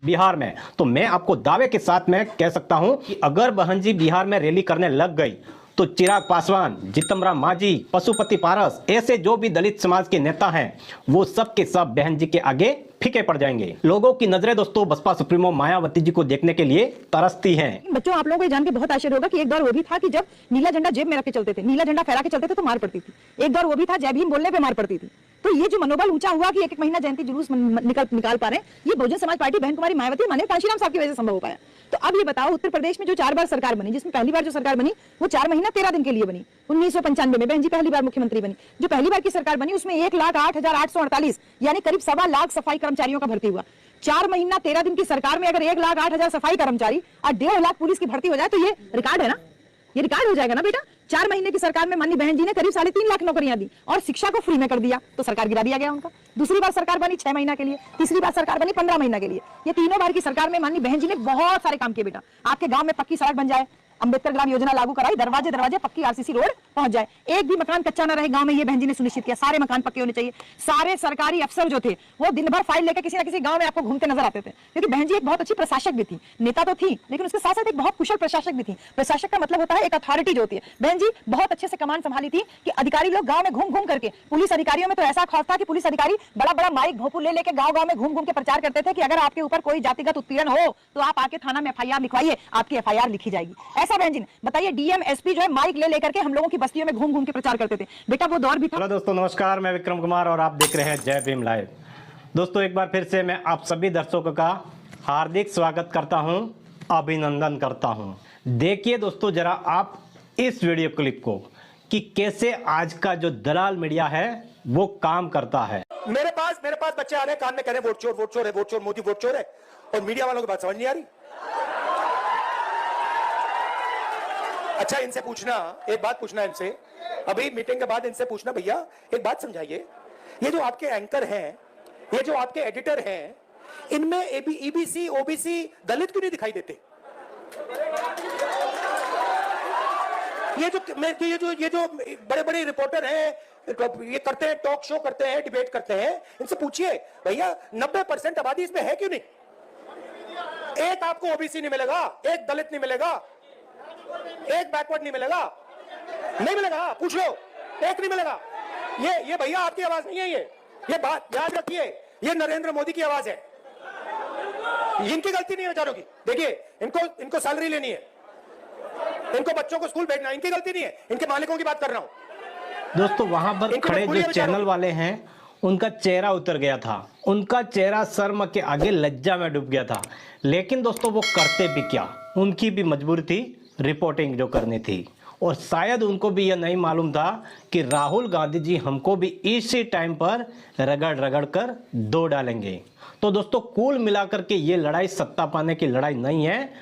बिहार में। तो मैं आपको दावे के साथ मैं कह सकता हूं कि अगर बहन जी बिहार में रैली करने लग गई तो चिराग पासवान, जीतन राम मांझी, पशुपति पारस, ऐसे जो भी दलित समाज के नेता हैं वो सब के सब बहन जी के आगे फीके पड़ जाएंगे। लोगों की नजरें दोस्तों बसपा सुप्रीमो मायावती जी को देखने के लिए तरसती हैं। बच्चों, आप लोगों को ये जान के बहुत आश्चर्य होगा कि एक दौर वो भी था कि जब नीला झंडा जेब में रख के चलते थे, नीला झंडा फहरा के चलते थे तो मार पड़ती थी। एक दौर वो भी था जय भीम बोलने पे मार पड़ती थी। तो ये जो मनोबल ऊंचा हुआ कि एक महीना जयंती जुलूस निकाल पा रहे हैं, ये बहुजन समाज पार्टी बहन कुमारी मायावती माननीय कांशीराम साहब की वजह से संभव हो पाया। तो अब ये बताओ, उत्तर प्रदेश में जो 4 बार सरकार बनी, जिसमें पहली बार जो सरकार बनी वो 4 महीना 13 दिन के लिए बनी, 1995 में बहन जी पहली बार मुख्यमंत्री बनी। जो पहली बार की सरकार बनी उसमें 1,08,848 यानी करीब 1.25 लाख सफाई कर्मचारियों का भर्ती हुआ। 4 महीना 13 दिन की सरकार में अगर 1,08,000 सफाई कर्मचारी और 1.5 लाख पुलिस की भर्ती हो जाए तो ये रिकॉर्ड है ना, ये रिकॉर्ड हो जाएगा ना बेटा। 4 महीने की सरकार में माननीय बहन जी ने करीब 3.5 लाख नौकरियां दी और शिक्षा को फ्री में कर दिया, तो सरकार गिरा दिया गया उनका। दूसरी बार सरकार बनी 6 महीना के लिए, तीसरी बार सरकार बनी 15 महीना के लिए। ये तीनों बार की सरकार में माननीय बहन जी ने बहुत सारे काम किए बेटा। आपके गांव में पक्की सड़क बन जाए, अंबेडकर ग्राम योजना लागू कराई, दरवाजे दरवाजे पक्की आरसीसी रोड पहुंच जाए, एक भी मकान कच्चा न रहे गांव में, ये बहन जी ने सुनिश्चित किया। सारे मकान पक्के होने चाहिए। सारे सरकारी अफसर जो थे वो दिन भर फाइल लेकर किसी न किसी गांव में आपको घूमते नजर आते थे, क्योंकि बहन जी एक बहुत अच्छी प्रशासक भी थी, नेता तो थी लेकिन उसके साथ साथ एक बहुत कुशल प्रशासक भी थी। प्रशासक का मतलब होता है एक अथॉरिटी जो होती है। बहन जी बहुत अच्छे से कमान संभाली थी कि अधिकारी लोग गांव में घूम घूम करके, पुलिस अधिकारियों में तो ऐसा खौफ था कि पुलिस अधिकारी बड़ा बड़ा माइक भोपू ले लेके गांव गांव में घूम घूम के प्रचार करते थे कि अगर आपके ऊपर कोई जातिगत उत्पीड़न हो तो आप आके थाना में एफआईआर लिखवाइए, आपकी एफआईआर लिखी जाएगी। ऐसा बहन जी ने बताइए, डीएम एसपी जो है माइक ले लेकर के हम लोगों की बस्तियों में घूम घूम के प्रचार करते थे बेटा, वो दौर भी था। हेलो दोस्तों, नमस्कार। मैं विक्रम कुमार और आप देख रहे हैं जय भीम लाइव। दोस्तों एक बार फिर से मैं आप सभी दर्शकों का हार्दिक स्वागत करता हूं, अभिनंदन करता हूं। देखिए दोस्तों जरा आप इस वीडियो क्लिप को कि कैसे आज का जो दलाल मीडिया है वो काम करता है। मेरे पास बच्चे आ रहे हैं, कान में कह रहे हैं वोट चोर है, वोट चोर मोदी वोट चोर है, और मीडिया वालों की बात समझ नहीं आ रही। अच्छा इनसे पूछना, एक बात पूछना इनसे, अभी मीटिंग के बाद इनसे पूछना, भैया एक बात समझाइए, ये जो आपके एंकर हैं, ये जो आपके एडिटर हैं, इनमें ईबीसी ओबीसी दलित क्यों नहीं दिखाई देते? ये जो बड़े बड़े रिपोर्टर हैं, ये करते हैं, टॉक शो करते हैं, डिबेट करते हैं, इनसे पूछिए भैया 90% आबादी इसमें है क्यों नहीं? एक आपको ओबीसी नहीं मिलेगा, एक दलित नहीं मिलेगा, एक बैकवर्ड नहीं मिलेगा, नहीं मिलेगा, पूछ लो, एक नहीं मिलेगा। ये भैया आपकी आवाज नहीं है, ये बात याद रखिए, ये नरेंद्र मोदी की आवाज है, इनकी गलती नहीं है बेचारों की। देखिए इनको सैलरी लेनी है, इनको बच्चों को स्कूल भेजना, इनकी गलती नहीं है, इनके मालिकों की बात कर रहा हूं। दोस्तों वहां पर खड़े जो चैनल वाले हैं उनका चेहरा उतर गया था, उनका चेहरा शर्म के आगे लज्जा में डूब गया था। लेकिन दोस्तों वो करते भी क्या, उनकी भी मजबूरी थी रिपोर्टिंग जो करनी थी, और शायद उनको भी यह नहीं मालूम था कि राहुल गांधी जी हमको भी इसी टाइम पर रगड़ रगड़ कर दो डालेंगे। तो दोस्तों कुल मिलाकर के ये लड़ाई सत्ता पाने की लड़ाई नहीं है,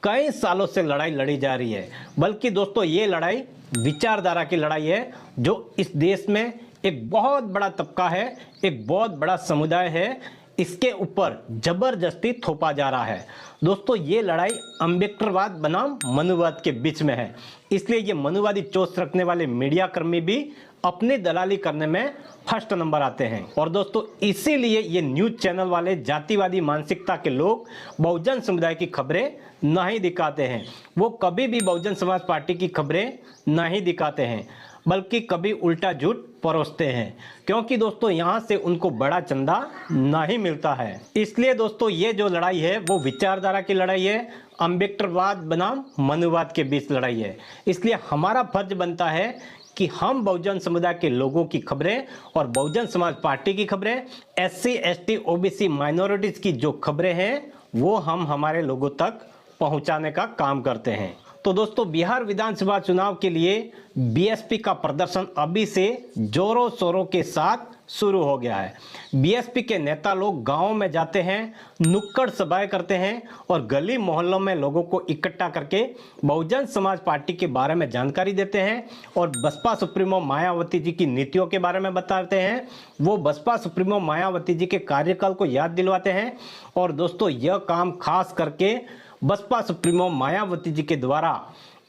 कई सालों से लड़ाई लड़ी जा रही है, बल्कि दोस्तों ये लड़ाई विचारधारा की लड़ाई है, जो इस देश में एक बहुत बड़ा तबका है, एक बहुत बड़ा समुदाय है, इसके ऊपर जबरदस्ती थोपा जा रहा है। दोस्तों ये लड़ाई अम्बेडकरवाद बनाम मनुवाद के बीच में है, इसलिए ये मनुवादी चोच रखने वाले मीडिया कर्मी भी अपनी दलाली करने में फर्स्ट नंबर आते हैं। और दोस्तों इसीलिए ये न्यूज चैनल वाले जातिवादी मानसिकता के लोग बहुजन समुदाय की खबरें नहीं दिखाते हैं, वो कभी भी बहुजन समाज पार्टी की खबरें नहीं दिखाते हैं, बल्कि कभी उल्टा झूठ परोसते हैं, क्योंकि दोस्तों यहाँ से उनको बड़ा चंदा नहीं मिलता है। इसलिए दोस्तों ये जो लड़ाई है वो विचारधारा की लड़ाई है, अम्बेडकरवाद बनाम मनुवाद के बीच लड़ाई है। इसलिए हमारा फर्ज बनता है कि हम बहुजन समुदाय के लोगों की खबरें और बहुजन समाज पार्टी की खबरें, एससी एसटी ओबीसी माइनॉरिटीज की जो खबरें हैं वो हम हमारे लोगों तक पहुंचाने का काम करते हैं। तो दोस्तों बिहार विधानसभा चुनाव के लिए बीएसपी का प्रदर्शन अभी से जोरों शोरों के साथ शुरू हो गया है। बीएसपी के नेता लोग गांवों में जाते हैं, नुक्कड़ सभाएं करते हैं और गली मोहल्लों में लोगों को इकट्ठा करके बहुजन समाज पार्टी के बारे में जानकारी देते हैं और बसपा सुप्रीमो मायावती जी की नीतियों के बारे में बताते हैं। वो बसपा सुप्रीमो मायावती जी के कार्यकाल को याद दिलवाते हैं। और दोस्तों यह काम खास करके बसपा सुप्रीमो मायावती जी के द्वारा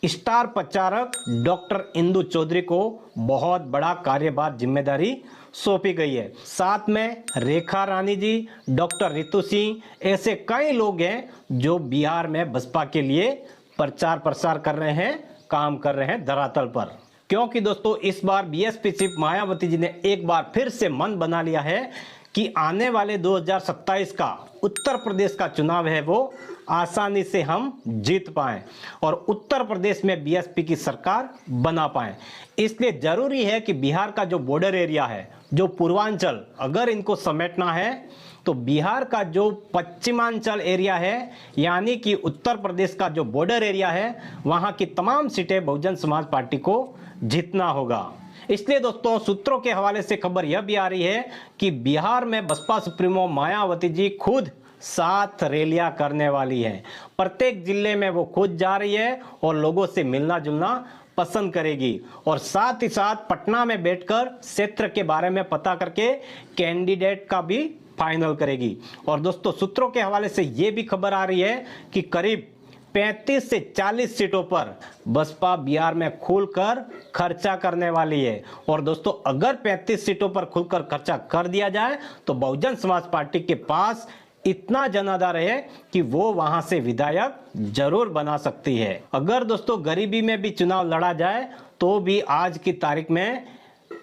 स्टार प्रचारक डॉक्टर इंदु चौधरी को बहुत बड़ा कार्यभार जिम्मेदारी सौंपी गई है। साथ में रेखा रानी जी, डॉक्टर रितु सिंह, ऐसे कई लोग हैं जो बिहार में बसपा के लिए प्रचार प्रसार कर रहे हैं, काम कर रहे हैं धरातल पर। क्योंकि दोस्तों इस बार बीएसपी चीफ मायावती जी ने एक बार फिर से मन बना लिया है कि आने वाले 2027 का उत्तर प्रदेश का चुनाव है वो आसानी से हम जीत पाएं और उत्तर प्रदेश में बीएसपी की सरकार बना पाएं। इसलिए जरूरी है कि बिहार का जो बॉर्डर एरिया है, जो पूर्वांचल, अगर इनको समेटना है तो बिहार का जो पश्चिमांचल एरिया है, यानी कि उत्तर प्रदेश का जो बॉर्डर एरिया है, वहां की तमाम सीटें बहुजन समाज पार्टी को जीतना होगा। इसलिए दोस्तों सूत्रों के हवाले से खबर यह भी आ रही है कि बिहार में बसपा सुप्रीमो मायावती जी खुद 7 रैलियां करने वाली हैं। प्रत्येक जिले में वो खुद जा रही है और लोगों से मिलना जुलना पसंद करेगी और साथ ही साथ पटना में बैठकर क्षेत्र के बारे में पता करके कैंडिडेट का भी फाइनल करेगी। और दोस्तों सूत्रों के हवाले से यह भी खबर आ रही है कि करीब 35 से 40 सीटों पर बसपा बिहार में खुलकर खर्चा करने वाली है। और दोस्तों अगर 35 सीटों पर खुलकर खर्चा कर दिया जाए तो बहुजन समाज पार्टी के पास इतना जनाधार है कि वो वहां से विधायक जरूर बना सकती है। अगर दोस्तों गरीबी में भी चुनाव लड़ा जाए तो भी आज की तारीख में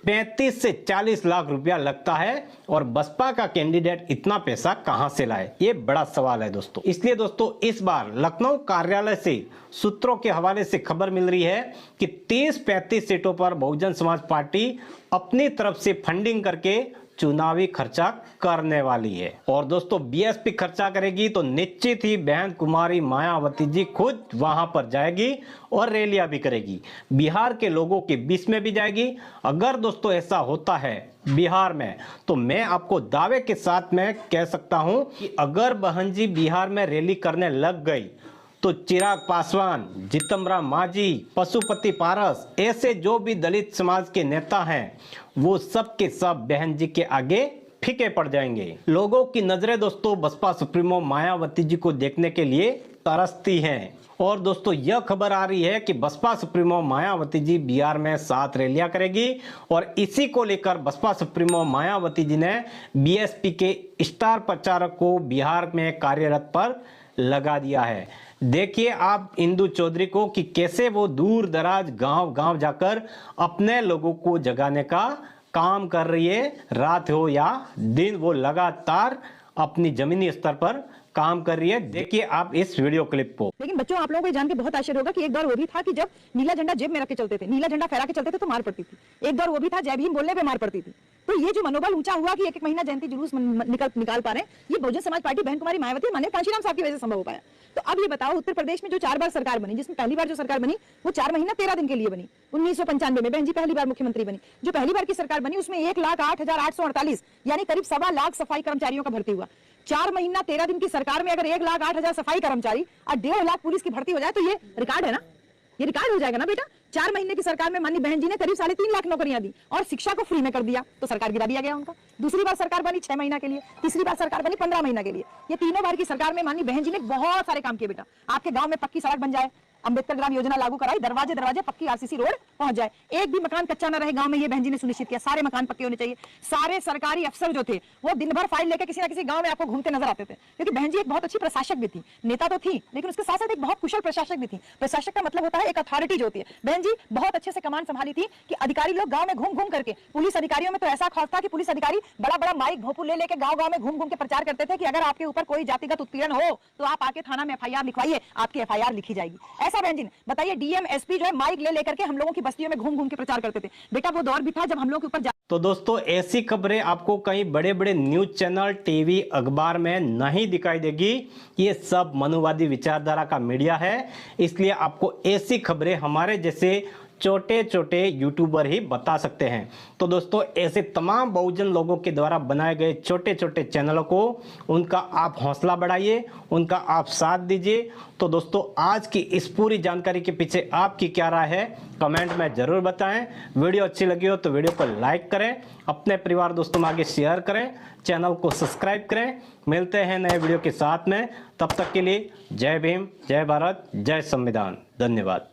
35 से 40 लाख रुपया लगता है और बसपा का कैंडिडेट इतना पैसा कहां से लाए, ये बड़ा सवाल है दोस्तों। इसलिए दोस्तों इस बार लखनऊ कार्यालय से सूत्रों के हवाले से खबर मिल रही है कि 30-35 सीटों पर बहुजन समाज पार्टी अपनी तरफ से फंडिंग करके चुनावी खर्चा करने वाली है। और दोस्तों बीएसपी खर्चा करेगी तो निश्चित ही बहन कुमारी मायावती जी खुद वहां पर जाएगी और रैलियां भी करेगी, बिहार के लोगों के बीच में भी जाएगी। अगर दोस्तों ऐसा होता है बिहार में तो मैं आपको दावे के साथ में कह सकता हूं कि अगर बहन जी बिहार में रैली करने लग गई तो चिराग पासवान, जीतन राम मांझी, पशुपति पारस, ऐसे जो भी दलित समाज के नेता हैं वो सब के सब बहन जी के आगे फीके पड़ जाएंगे। लोगों की नजरें दोस्तों बसपा सुप्रीमो मायावती जी को देखने के लिए तरसती हैं। और दोस्तों यह खबर आ रही है कि बसपा सुप्रीमो मायावती जी बिहार में 7 रैलियां करेगी और इसी को लेकर बसपा सुप्रीमो मायावती जी ने बीएसपी के स्टार प्रचारक को बिहार में कार्यरत पर लगा दिया है। देखिए आप इंदु चौधरी को कि कैसे वो दूर दराज गांव गांव जाकर अपने लोगों को जगाने का काम कर रही है। रात हो या दिन वो लगातार अपनी जमीनी स्तर पर काम कर रही है। देखिए आप इस वीडियो क्लिप को। लेकिन बच्चों आप लोगों को जान के बहुत आश्चर्य होगा कि एक दौर वो भी था कि जब नीला झंडा जेब में रख के चलते थे, नीला झंडा फहरा के चलते थे तो मार पड़ती थी। एक दौर वो भी था जय भीम बोलने पे मार पड़ती थी। तो ये जो मनोबल ऊंचा हुआ कि एक महीना जयंती जुलूस निकाल पा रहे हैं, ये बहुजन समाज पार्टी बहन कुमारी मायावती माननीय कांशीराम साहब की वजह से संभव हो पाया। तो अब ये बताओ उत्तर प्रदेश में जो 4 बार सरकार बनी, जिसमें पहली बार जो सरकार बनी वो 4 महीना 13 दिन के लिए बनी, 1995 में बहन जी पहली बार मुख्यमंत्री बनी। जो पहली बार की सरकार बनी उसमें 1,08,848 यानी करीब 1.25 लाख सफाई कर्मचारियों का भर्ती हुआ। 4 महीना 13 दिन की सरकार में अगर 1,08,000 सफाई कर्मचारी और 1.5 लाख पुलिस की भर्ती हो जाए तो ये रिकॉर्ड है ना, ये रिकॉर्ड हो जाएगा ना बेटा। 4 महीने की सरकार में माननीय बहन जी ने करीब 3.5 लाख नौकरियां दी और शिक्षा को फ्री में कर दिया, तो सरकार गिरा दिया गया उनका। दूसरी बार सरकार बनी 6 महीना के लिए, तीसरी बार सरकार बनी 15 महीना के लिए। ये तीनों बार की सरकार में माननीय बहन जी ने बहुत सारे काम किए बेटा। आपके गांव में पक्की सड़क बन जाए, अंबेडकर ग्राम योजना लागू कराई, दरवाजे दरवाजे पक्की आरसीसी रोड पहुंच जाए, एक भी मकान कच्चा न रहे गांव में, ये बहन जी ने सुनिश्चित किया। सारे मकान पक्के होने चाहिए। सारे सरकारी अफसर जो थे वो दिन भर फाइल लेकर किसी ना किसी गांव में आपको घूमते नजर आते थे, क्योंकि बहन जी एक बहुत अच्छी प्रशासक भी थी, नेता तो थी लेकिन उसके साथ साथ एक बहुत कुशल प्रशासक भी थी। प्रशासक का मतलब होता है एक अथॉरिटी जो होती है। बहन जी बहुत अच्छे से कमान संभाली थी कि अधिकारी लोग गांव में घूम घूम करके, पुलिस अधिकारियों में तो ऐसा खौफ था कि पुलिस अधिकारी बड़ा बड़ा माइक भोपू ले लेके गांव गांव में घूम घूम के प्रचार करते थे कि अगर आपके ऊपर कोई जातिगत उत्पीड़न हो तो आप आके थाना में एफआईआर लिखवाइए, आपकी एफआईआर लिखी जाएगी। ऐसा बहन जी ने बताइए डीएम एसपी जो है माइक ले लेकर के हम लोगों की बस्तियों में घूम घूम के प्रचार करते थे। बेटा वो दौर भी था जब हम लोग के ऊपर। तो दोस्तों ऐसी खबरें आपको कहीं बड़े बड़े न्यूज चैनल, टीवी, अखबार में नहीं दिखाई देगी। ये सब मनुवादी विचारधारा का मीडिया है, इसलिए आपको ऐसी खबरें हमारे जैसे छोटे छोटे यूट्यूबर ही बता सकते हैं। तो दोस्तों ऐसे तमाम बहुजन लोगों के द्वारा बनाए गए छोटे छोटे चैनलों को उनका आप हौसला बढ़ाइए, उनका आप साथ दीजिए। तो दोस्तों आज की इस पूरी जानकारी के पीछे आपकी क्या राय है कमेंट में जरूर बताएं। वीडियो अच्छी लगी हो तो वीडियो को लाइक करें, अपने परिवार दोस्तों में आगे शेयर करें, चैनल को सब्सक्राइब करें। मिलते हैं नए वीडियो के साथ में, तब तक के लिए जय भीम, जय भारत, जय संविधान। धन्यवाद।